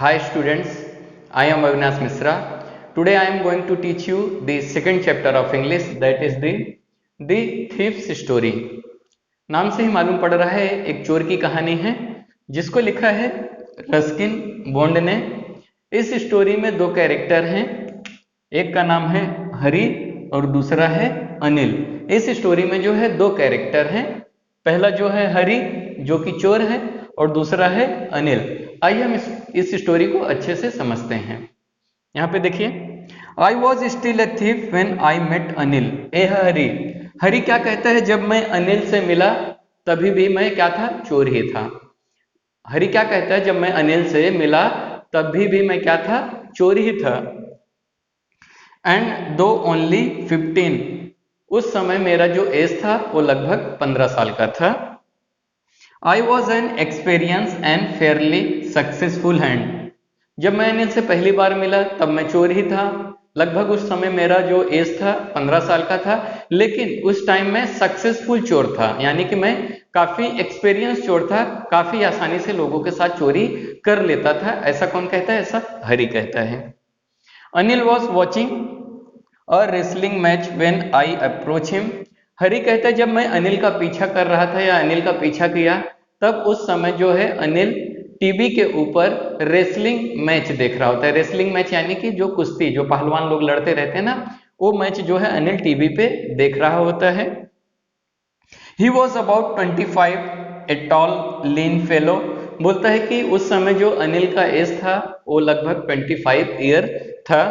Hi students, I am Avinash Misra. Today I am going to teach you the second chapter of English, that is the Thief's Story. नाम से ही मालूम पड़ रहा है एक चोर की कहानी है जिसको लिखा है रस्किन बॉन्ड ने। इस स्टोरी में दो कैरेक्टर हैं, एक का नाम है हरी और दूसरा है अनिल। इस स्टोरी में जो है दो कैरेक्टर हैं, पहला जो है हरी जो कि चोर है और दूसरा है अनिल। आइए हम इस स्टोरी को अच्छे से समझते हैं। यहाँ पे देखिए, I was still a thief when I met Anil. ए हरी, हरी क्या कहता है, जब मैं अनिल से मिला तभी भी मैं क्या था, चोर ही था। हरी क्या कहता है, जब मैं अनिल से मिला तभी भी मैं क्या था, चोर ही था। एंड दो ओनली 15, उस समय मेरा जो एज था वो लगभग 15 साल का था। I was an experience and Fairlie successful hand. जब मैं अनिल से पहली बार मिला तब मैं चोर ही था। लगभग उस समय मेरा जो एज था 15 साल का था, लेकिन उस टाइम में सक्सेसफुल चोर था, यानी कि मैं काफी एक्सपीरियंस चोर था, काफी आसानी से लोगों के साथ चोरी कर लेता था। ऐसा कौन कहता है, ऐसा हरी कहता है। Anil was watching a wrestling match when I approach him. Hari कहता है, जब मैं अनिल का पीछा कर रहा था या अनिल का पीछा किया तब उस समय जो है अनिल टीवी के ऊपर रेसलिंग मैच देख रहा होता है। रेसलिंग मैच यानी कि जो कुश्ती, जो पहलवान लोग लड़ते रहते हैं ना, वो मैच जो है अनिल टीवी पे देख रहा होता है। He was about 25, a tall lean fellow. बोलता है कि उस समय जो अनिल का एज था वो लगभग 25 ईयर था।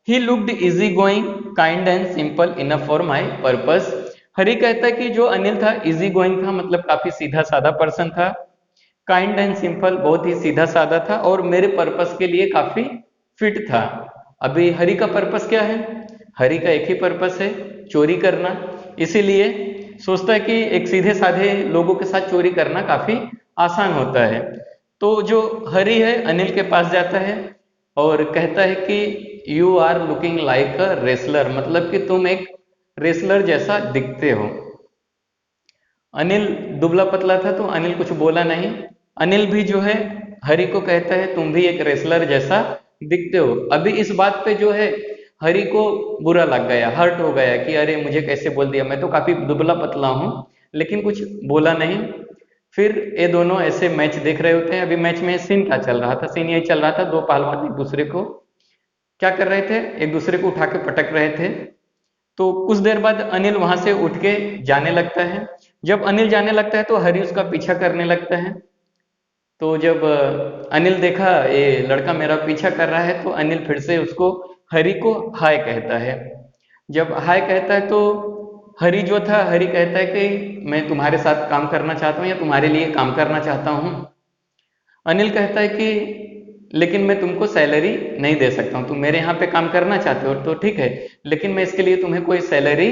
He looked easy going, kind and simple enough for my purpose. Hari कहता है कि जो अनिल था इजी गोइंग था, मतलब काफी सीधा साधा पर्सन था। काइंड एंड सिंपल, बहुत ही सीधा साधा था और मेरे पर्पस के लिए काफी फिट था। अभी हरी का पर्पस क्या है, हरी का एक ही पर्पस है, चोरी करना। इसीलिए सोचता है कि एक सीधे साधे लोगों के साथ चोरी करना काफी आसान होता है। तो जो हरी है अनिल के पास जाता है और कहता है कि you are looking like a wrestler, मतलब कि तुम एक रेसलर जैसा दिखते हो। अनिल दुबला पतला था तो अनिल कुछ बोला नहीं। अनिल भी जो है हरी को कहता है तुम भी एक रेसलर जैसा दिखते हो। अभी इस बात पे जो है हरी को बुरा लग गया, हर्ट हो गया कि अरे मुझे कैसे बोल दिया, मैं तो काफी दुबला पतला हूं, लेकिन कुछ बोला नहीं। फिर ये दोनों ऐसे मैच देख रहे होते हैं। अभी मैच में सीन क्या चल रहा था, सीन यही चल रहा था, दो पहलवान एक दूसरे को क्या कर रहे थे, एक दूसरे को उठा के पटक रहे थे। तो कुछ देर बाद अनिल वहां से उठ के जाने लगता है। जब अनिल जाने लगता है तो हरी उसका पीछा करने लगता है। तो जब अनिल देखा ये लड़का मेरा पीछा कर रहा है तो अनिल फिर से उसको, हरी को हाय कहता है। जब हाय कहता है तो हरी जो था, हरी कहता है कि मैं तुम्हारे साथ काम करना चाहता हूँ या तुम्हारे लिए काम करना चाहता हूँ। अनिल कहता है कि लेकिन मैं तुमको सैलरी नहीं दे सकता हूँ, तुम मेरे यहाँ पे काम करना चाहते हो तो ठीक है, लेकिन मैं इसके लिए तुम्हें कोई सैलरी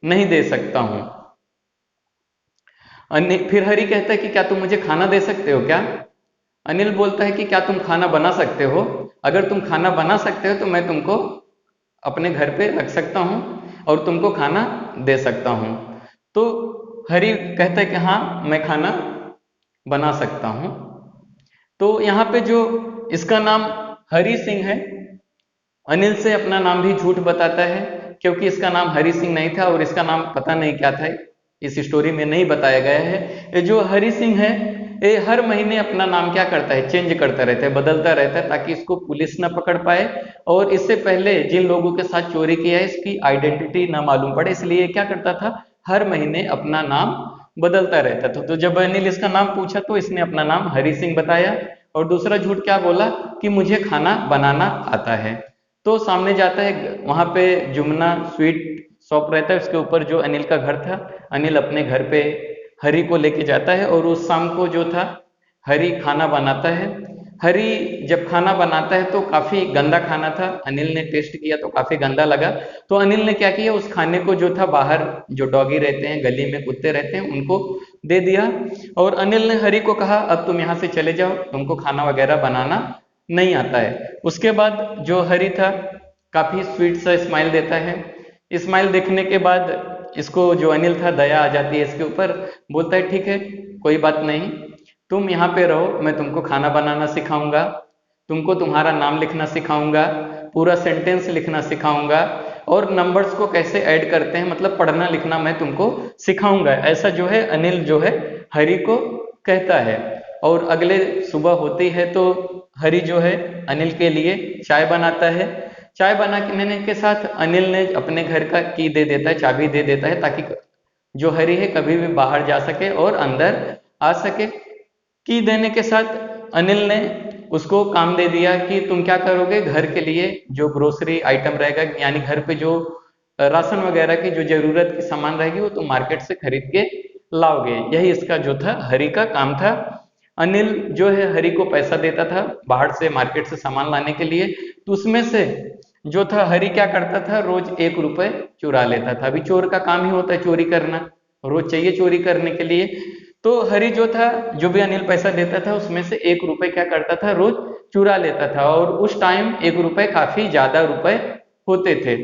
नहीं दे सकता हूँ। फिर हरी कहता है कि क्या तुम मुझे खाना दे सकते हो क्या। अनिल बोलता है कि क्या तुम खाना बना सकते हो, अगर तुम खाना बना सकते हो तो मैं तुमको अपने घर पे रख सकता हूँ और तुमको खाना दे सकता हूँ। तो हरी कहता है कि हाँ मैं खाना बना सकता हूँ। तो यहाँ पे जो इसका नाम हरी सिंह है, अनिल से अपना नाम भी झूठ बताता है क्योंकि इसका नाम हरी सिंह नहीं था और इसका नाम पता नहीं क्या था, इस स्टोरी में नहीं बताया गया है। ये जो हरी सिंह है ये हर महीने अपना नाम क्या करता है, चेंज करता रहता है, बदलता रहता है, ताकि इसको पुलिस ना पकड़ पाए और इससे पहले जिन लोगों के साथ चोरी किया है इसकी आइडेंटिटी ना मालूम पड़े, इसलिए क्या करता था, हर महीने अपना नाम बदलता रहता था। तो जब अनिल इसका नाम पूछा तो इसने अपना नाम हरी सिंह बताया और दूसरा झूठ क्या बोला कि मुझे खाना बनाना आता है। तो सामने जाता है, वहां पे जुमना स्वीट शॉप रहता है, उसके ऊपर जो अनिल का घर था, अनिल अपने घर पे हरी को लेके जाता है और उस शाम को जो था हरी खाना बनाता है। हरी जब खाना बनाता है तो काफी गंदा खाना था, अनिल ने टेस्ट किया तो काफी गंदा लगा। तो अनिल ने क्या किया, उस खाने को जो था बाहर जो डॉगी रहते हैं, गली में कुत्ते रहते हैं, उनको दे दिया और अनिल ने हरी को कहा अब तुम यहाँ से चले जाओ, तुमको खाना वगैरह बनाना नहीं आता है। उसके बाद जो हरी था काफी स्वीट सा स्माइल देता है। स्माइल देखने के बाद इसको जो अनिल था दया आ जाती है इसके ऊपर, बोलता है ठीक है कोई बात नहीं, तुम यहाँ पे रहो, मैं तुमको खाना बनाना सिखाऊंगा। तुमको तुम्हारा नाम लिखना सिखाऊंगा, पूरा सेंटेंस लिखना सिखाऊंगा, और नंबर्स को कैसे ऐड करते हैं, मतलब पढ़ना लिखना मैं तुमको सिखाऊंगा। ऐसा जो है अनिल जो है हरि को कहता है। और अगले सुबह होती है तो हरि जो है अनिल के लिए चाय बनाता है। चाय बनाने के साथ अनिल ने अपने घर का की दे देता है, चाबी दे देता है, ताकि जो हरि है कभी भी बाहर जा सके और अंदर आ सके। की देने के साथ अनिल ने उसको काम दे दिया कि तुम क्या करोगे, घर के लिए जो ग्रोसरी आइटम रहेगा, यानी घर पे जो राशन वगैरह की जो जरूरत की सामान रहेगी वो तुम मार्केट से खरीद के लाओगे। यही इसका जो था हरि का काम था। अनिल जो है हरि को पैसा देता था बाहर से मार्केट से सामान लाने के लिए, तो उसमें से जो था हरि क्या करता था, रोज 1 रुपए चुरा लेता था। अभी चोर का काम ही होता है चोरी करना, रोज चाहिए चोरी करने के लिए। तो हरि जो था, जो भी अनिल पैसा देता था उसमें से 1 रुपए क्या करता था, रोज चुरा लेता था। और उस टाइम 1 रुपए काफी ज्यादा रुपए होते थे।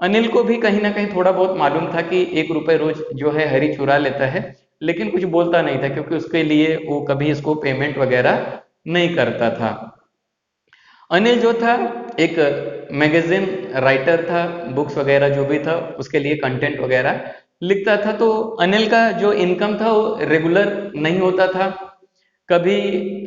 अनिल को भी कहीं ना कहीं थोड़ा बहुत मालूम था कि 1 रुपए रोज जो है हरि चुरा लेता है, लेकिन कुछ बोलता नहीं था क्योंकि उसके लिए वो कभी इसको पेमेंट वगैरह नहीं करता था। अनिल जो था एक मैगजीन राइटर था, बुक्स वगैरह जो भी था उसके लिए कंटेंट वगैरह लिखता था। तो अनिल का जो इनकम था वो रेगुलर नहीं होता था। कभी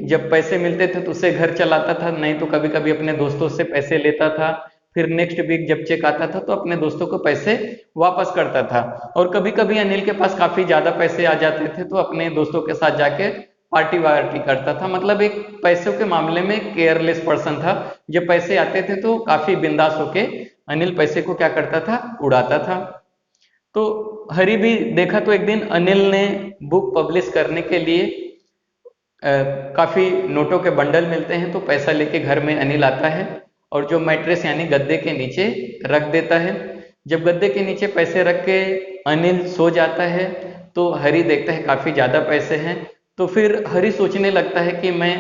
जब पैसे मिलते थे तो उसे घर चलाता था, नहीं तो कभी कभी अपने दोस्तों से पैसे लेता था। फिर नेक्स्ट वीक जब चेक आता था तो अपने दोस्तों को पैसे वापस करता था। और कभी कभी अनिल के पास काफी ज्यादा पैसे आ जाते थे तो अपने दोस्तों के साथ जाके पार्टी वार्टी करता था। मतलब एक पैसों के मामले में केयरलेस पर्सन था। जब पैसे आते थे तो काफी बिंदास होके अनिल पैसे को क्या करता था, उड़ाता था। तो हरि भी देखा तो एक दिन अनिल ने बुक पब्लिश करने के लिए काफी नोटों के बंडल मिलते हैं, तो पैसा लेके घर में अनिल आता है और जो मैट्रेस यानी गद्दे के नीचे रख देता है। जब गद्दे के नीचे पैसे रख के अनिल सो जाता है तो हरि देखता है काफी ज्यादा पैसे हैं। तो फिर हरि सोचने लगता है कि मैं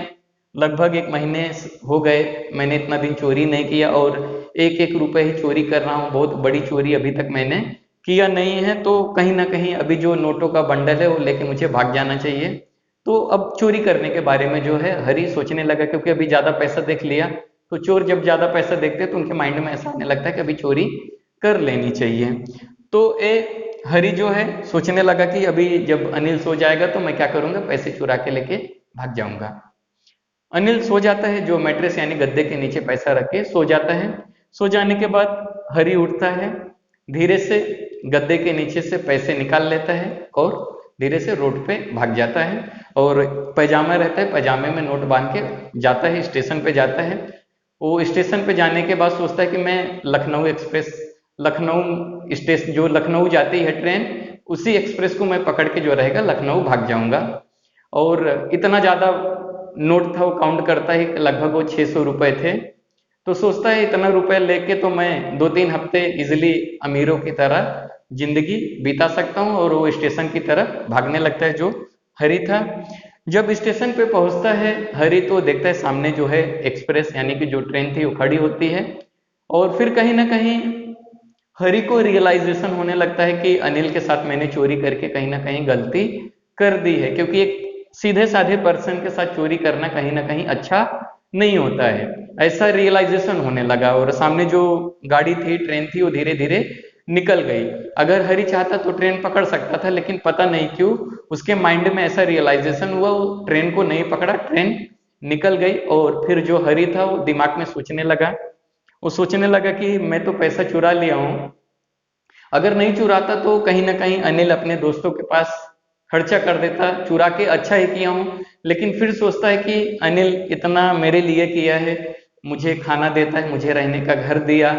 लगभग 1 महीने हो गए, मैंने इतना दिन चोरी नहीं किया और 1-1 रुपए ही चोरी कर रहा हूँ, बहुत बड़ी चोरी अभी तक मैंने किया नहीं है। तो कहीं ना कहीं अभी जो नोटों का बंडल है वो लेके मुझे भाग जाना चाहिए। तो अब चोरी करने के बारे में जो है हरि सोचने लगा, क्योंकि अभी ज्यादा पैसा देख लिया। तो चोर जब ज्यादा पैसा देखते हैं तो उनके माइंड में ऐसा आने लगता है कि अभी चोरी कर लेनी चाहिए। तो हरि जो है सोचने लगा कि अभी जब अनिल सो जाएगा तो मैं क्या करूंगा, पैसे चुरा के लेके भाग जाऊंगा। अनिल सो जाता है, जो मैट्रेस यानी गद्दे के नीचे पैसा रख के सो जाता है। सो जाने के बाद हरि उठता है, धीरे से गद्दे के नीचे से पैसे निकाल लेता है और धीरे से रोड पे भाग जाता है। और पैजामा रहता है, पैजामे में नोट बांध के जाता है, स्टेशन पे जाता है। वो स्टेशन पे जाने के बाद सोचता है कि मैं लखनऊ एक्सप्रेस, लखनऊ स्टेशन जो लखनऊ जाती है ट्रेन, उसी एक्सप्रेस को मैं पकड़ के जो रहेगा लखनऊ भाग जाऊंगा। और इतना ज्यादा नोट था, वो काउंट करता है लगभग वो 600 रुपए थे। तो सोचता है इतना रुपए लेके तो मैं 2-3 हफ्ते इजिली अमीरों की तरह जिंदगी बिता सकता हूँ। और वो स्टेशन की तरफ भागने लगता है जो हरि था। जब स्टेशन पे पहुंचता है हरि तो देखता है सामने जो है एक्सप्रेस यानी कि जो ट्रेन थी वो खड़ी होती है। और फिर कहीं ना कहीं हरि को रियलाइजेशन होने लगता है कि अनिल के साथ मैंने चोरी करके कहीं ना कहीं गलती कर दी है, क्योंकि एक सीधे साधे पर्सन के साथ चोरी करना कहीं ना कहीं अच्छा नहीं होता है, ऐसा रियलाइजेशन होने लगा। और सामने जो गाड़ी थी, ट्रेन थी, वो धीरे धीरे निकल गई। अगर हरि चाहता तो ट्रेन पकड़ सकता था, लेकिन पता नहीं क्यों उसके माइंड में ऐसा रियलाइजेशन हुआ, वो ट्रेन को नहीं पकड़ा, ट्रेन निकल गई। और फिर जो हरि था वो दिमाग में सोचने लगा, वो सोचने लगा कि मैं तो पैसा चुरा लिया हूँ, अगर नहीं चुराता तो कहीं ना कहीं अनिल अपने दोस्तों के पास खर्चा कर देता, चुरा के अच्छा ही किया हूँ। लेकिन फिर सोचता है कि अनिल इतना मेरे लिए किया है, मुझे खाना देता है, मुझे रहने का घर दिया,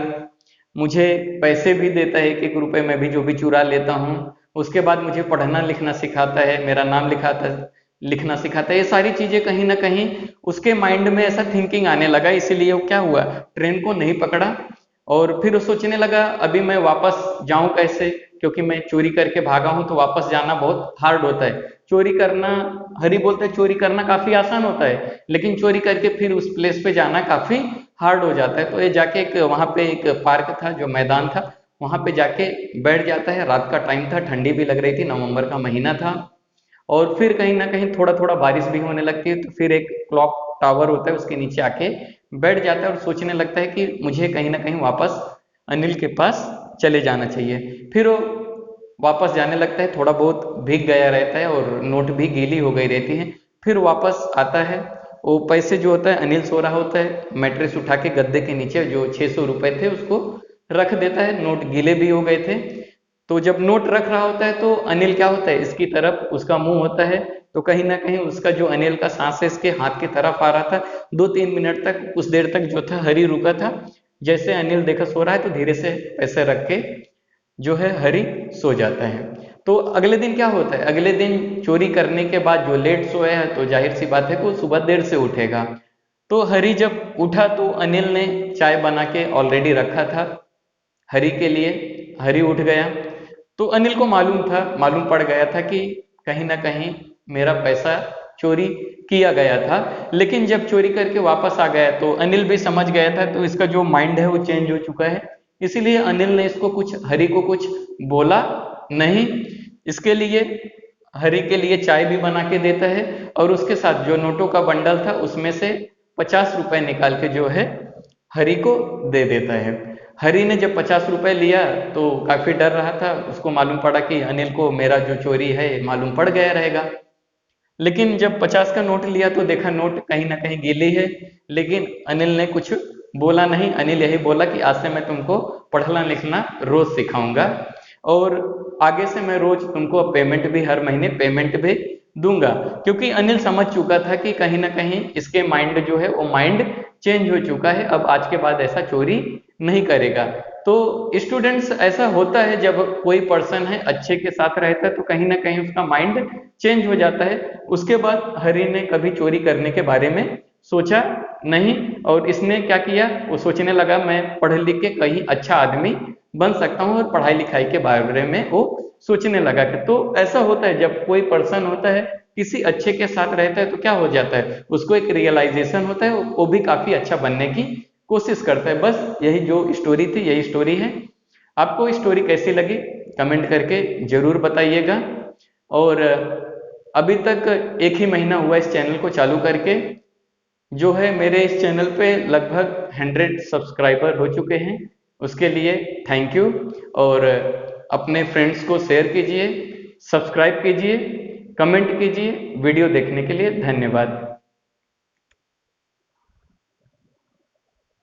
मुझे पैसे भी देता है 1-1 रुपए में भी जो भी चुरा लेता हूँ, उसके बाद मुझे पढ़ना लिखना सिखाता है, मेरा नाम लिखना सिखाता है। ये सारी चीजें कहीं ना कहीं उसके माइंड में ऐसा थिंकिंग आने लगा, इसीलिए वो क्या हुआ, ट्रेन को नहीं पकड़ा। और फिर वो सोचने लगा अभी मैं वापस जाऊं कैसे, क्योंकि मैं चोरी करके भागा हूं तो वापस जाना बहुत हार्ड होता है। चोरी करना, हरि बोलते हैं चोरी करना काफी आसान होता है, लेकिन चोरी करके फिर उस प्लेस पे जाना काफी हार्ड हो जाता है। तो ये जाके एक वहां पे एक पार्क था, जो मैदान था, वहां पे जाके बैठ जाता है। रात का टाइम था, ठंडी भी लग रही थी, नवंबर का महीना था। और फिर कहीं ना कहीं थोड़ा थोड़ा बारिश भी होने लगती है। तो फिर एक क्लॉक टावर होता है उसके नीचे आके बैठ जाता है और सोचने लगता है कि मुझे कहीं ना कहीं वापस अनिल के पास चले जाना चाहिए। फिर वो वापस जाने लगता है, थोड़ा बहुत भीग गया रहता है और नोट भी गीली हो गई रहती है। फिर वापस आता है, वो पैसे जो होता है, अनिल सो रहा होता है, मैट्रेस उठा के गद्दे के नीचे जो 600 रुपए थे उसको रख देता है, नोट गीले भी हो गए थे। तो जब नोट रख रहा होता है तो अनिल क्या होता है, इसकी तरफ उसका मुंह होता है, तो कहीं ना कहीं उसका जो अनिल का सांस है इसके हाथ की तरफ आ रहा था। 2-3 मिनट तक, कुछ देर तक जो था हरी रुका था। जैसे अनिल देखा सो रहा है तो धीरे से पैसे रख के जो है हरी सो जाता है। तो अगले दिन क्या होता है, अगले दिन चोरी करने के बाद जो लेट सोया है तो जाहिर सी बात है कि वो सुबह देर से उठेगा। तो हरी जब उठा तो अनिल ने चाय बना के ऑलरेडी रखा था हरी के लिए। हरी उठ गया तो अनिल को मालूम पड़ गया था कि कहीं ना कहीं मेरा पैसा चोरी किया गया था। लेकिन जब चोरी करके वापस आ गया तो अनिल भी समझ गया था, तो इसका जो माइंड है वो चेंज हो चुका है। इसीलिए अनिल ने इसको कुछ, हरी को कुछ बोला नहीं। इसके लिए हरी के लिए चाय भी बना के देता है और उसके साथ जो नोटों का बंडल था उसमें से 50 रुपए निकाल के जो है हरी को दे देता है। हरी ने जब 50 रुपए लिया तो काफी डर रहा था, उसको मालूम पड़ा कि अनिल को मेरा जो चोरी है मालूम पड़ गया रहेगा। लेकिन जब 50 का नोट लिया तो देखा नोट कहीं ना कहीं गीली है, लेकिन अनिल ने कुछ बोला नहीं। अनिल यही बोला कि आज से मैं तुमको पढ़ना लिखना रोज सिखाऊंगा और आगे से मैं रोज तुमको पेमेंट भी, हर महीने पेमेंट भी दूंगा। क्योंकि अनिल समझ चुका था कि कहीं ना कहीं इसके माइंड जो है वो माइंड चेंज हो चुका है, अब आज के बाद ऐसा चोरी नहीं करेगा। तो स्टूडेंट्स, ऐसा होता है जब कोई पर्सन है अच्छे के साथ रहता है तो कहीं ना कहीं उसका माइंड चेंज हो जाता है। उसके बाद हरी ने कभी चोरी करने के बारे में सोचा नहीं और इसने क्या किया, वो सोचने लगा मैं पढ़ लिख के कहीं अच्छा आदमी बन सकता हूँ और पढ़ाई लिखाई के बारे में वो सोचने लगा। कि तो ऐसा होता है जब कोई पर्सन होता है किसी अच्छे के साथ रहता है तो क्या हो जाता है, उसको एक रियलाइजेशन होता है, वो भी काफी अच्छा बनने की कोशिश करता है। बस यही जो स्टोरी थी, यही स्टोरी है। आपको स्टोरी कैसी लगी कमेंट करके जरूर बताइएगा। और अभी तक 1 ही महीना हुआ इस चैनल को चालू करके, जो है मेरे इस चैनल पे लगभग 100 सब्सक्राइबर हो चुके हैं, उसके लिए थैंक यू। और अपने फ्रेंड्स को शेयर कीजिए, सब्सक्राइब कीजिए, कमेंट कीजिए। वीडियो देखने के लिए धन्यवाद।